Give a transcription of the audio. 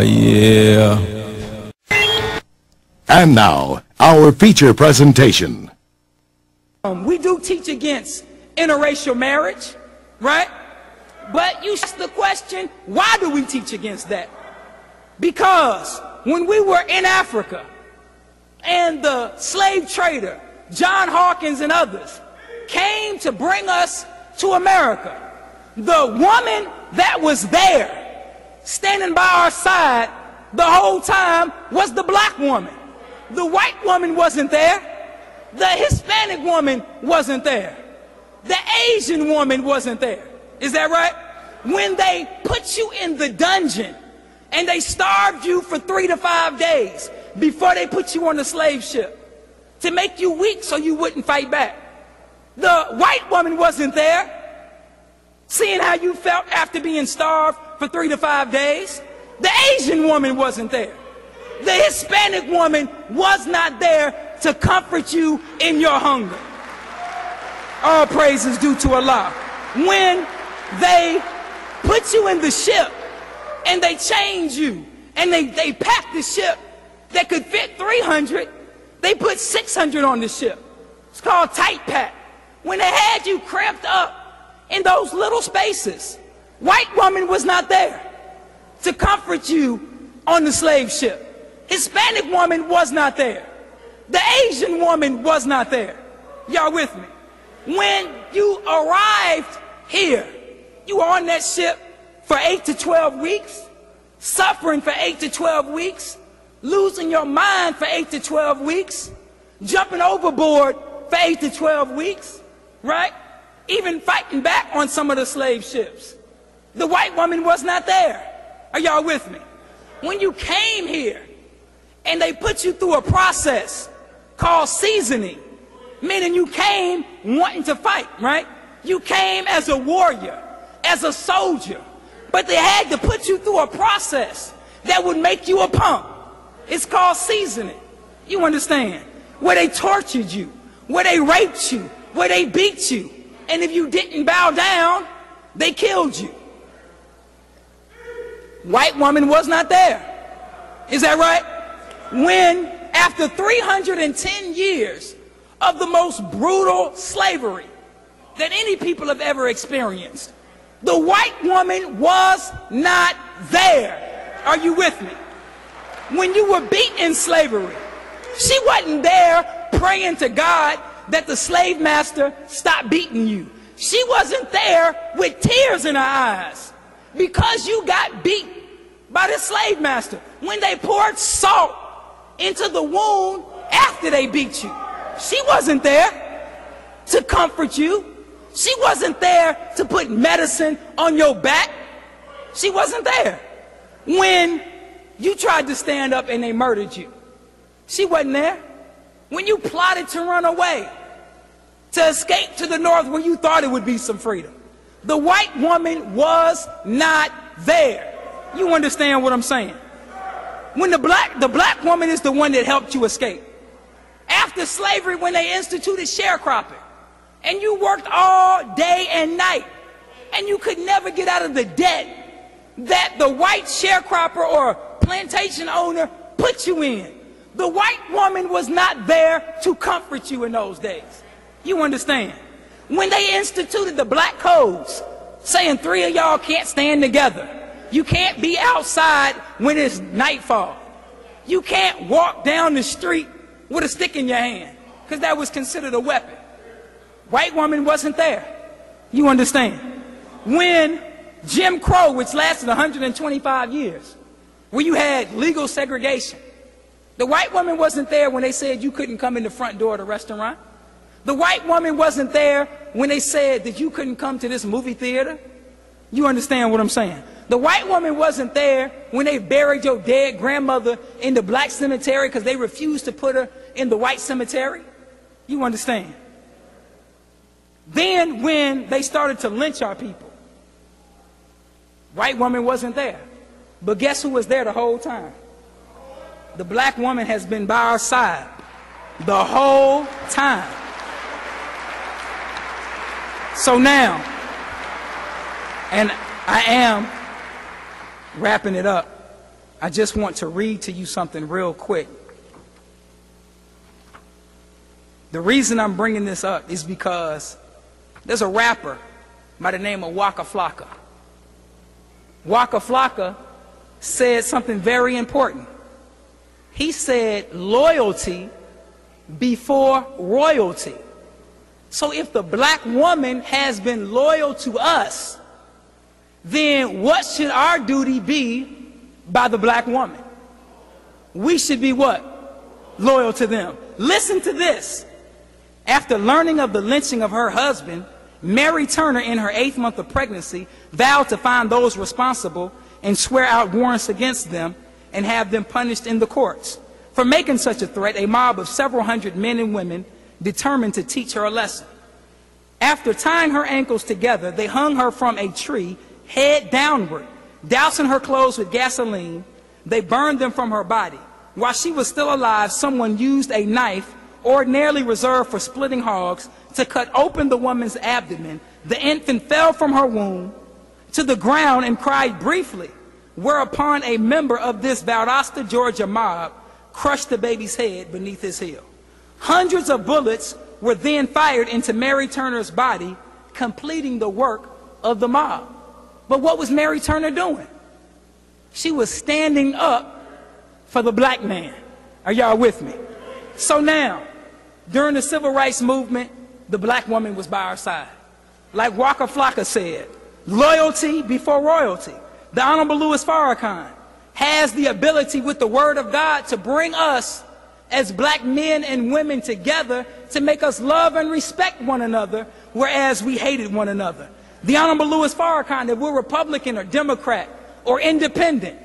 yeah. And now, our feature presentation. We do teach against interracial marriage, right? But you ask the question, why do we teach against that? Because when we were in Africa and the slave trader, John Hawkins and others, came to bring us to America, the woman that was there, standing by our side the whole time, was the black woman. The white woman wasn't there. The Hispanic woman wasn't there. The Asian woman wasn't there. Is that right? When they put you in the dungeon and they starved you for 3 to 5 days before they put you on the slave ship to make you weak so you wouldn't fight back. The white woman wasn't there, seeing how you felt after being starved for 3 to 5 days. The Asian woman wasn't there. The Hispanic woman was not there to comfort you in your hunger. All praise is due to Allah. When they put you in the ship and they change you and they pack the ship that could fit 300, they put 600 on the ship. It's called tight pack. When they had you cramped up in those little spaces, white woman was not there to comfort you on the slave ship. Hispanic woman was not there. The Asian woman was not there. Y'all with me? When you arrived here, you were on that ship for 8 to 12 weeks, suffering for 8 to 12 weeks, losing your mind for 8 to 12 weeks, jumping overboard for 8 to 12 weeks, right? Even fighting back on some of the slave ships. The white woman was not there. Are y'all with me? When you came here and they put you through a process called seasoning, meaning you came wanting to fight, right? You came as a warrior, as a soldier, but they had to put you through a process that would make you a punk. It's called seasoning. You understand? Where they tortured you, where they raped you, where they beat you, and if you didn't bow down, they killed you. White woman was not there. Is that right? When, after 310 years of the most brutal slavery that any people have ever experienced, the white woman was not there. Are you with me? When you were beaten in slavery, she wasn't there praying to God that the slave master stopped beating you. She wasn't there with tears in her eyes because you got beat by the slave master. When they poured salt into the wound after they beat you, she wasn't there to comfort you. She wasn't there to put medicine on your back. She wasn't there when you tried to stand up and they murdered you. She wasn't there when you plotted to run away, to escape to the north where you thought it would be some freedom. The white woman was not there. You understand what I'm saying? When the black woman is the one that helped you escape. After slavery, when they instituted sharecropping, and you worked all day and night, and you could never get out of the debt that the white sharecropper or plantation owner put you in. The white woman was not there to comfort you in those days. You understand? When they instituted the black codes, saying 3 of y'all can't stand together. You can't be outside when it's nightfall. You can't walk down the street with a stick in your hand, because that was considered a weapon. White woman wasn't there. You understand? When Jim Crow, which lasted 125 years, where you had legal segregation, the white woman wasn't there when they said you couldn't come in the front door of the restaurant. The white woman wasn't there when they said that you couldn't come to this movie theater. You understand what I'm saying? The white woman wasn't there when they buried your dead grandmother in the black cemetery because they refused to put her in the white cemetery. You understand? Then when they started to lynch our people, white woman wasn't there. But guess who was there the whole time? The black woman has been by our side the whole time. So now, and I am wrapping it up, I just want to read to you something real quick. The reason I'm bringing this up is because there's a rapper by the name of Waka Flocka. Waka Flocka said something very important. He said loyalty before royalty. So if the black woman has been loyal to us, then what should our duty be by the black woman? We should be what? Loyal to them. Listen to this. After learning of the lynching of her husband, Mary Turner, in her 8th month of pregnancy, vowed to find those responsible and swear out warrants against them and have them punished in the courts. For making such a threat, a mob of several hundred men and women determined to teach her a lesson. After tying her ankles together, they hung her from a tree, head downward, dousing her clothes with gasoline. They burned them from her body. While she was still alive, someone used a knife, ordinarily reserved for splitting hogs, to cut open the woman's abdomen. The infant fell from her womb to the ground and cried briefly, whereupon a member of this Valdosta, Georgia mob crushed the baby's head beneath his heel. Hundreds of bullets were then fired into Mary Turner's body, completing the work of the mob. But what was Mary Turner doing? She was standing up for the black man. Are y'all with me? So now, during the civil rights movement, the black woman was by our side. Like Waka Flocka said, loyalty before royalty. The Honorable Louis Farrakhan has the ability with the word of God to bring us as black men and women together to make us love and respect one another, whereas we hated one another. The Honorable Louis Farrakhan, that we're Republican or Democrat or independent,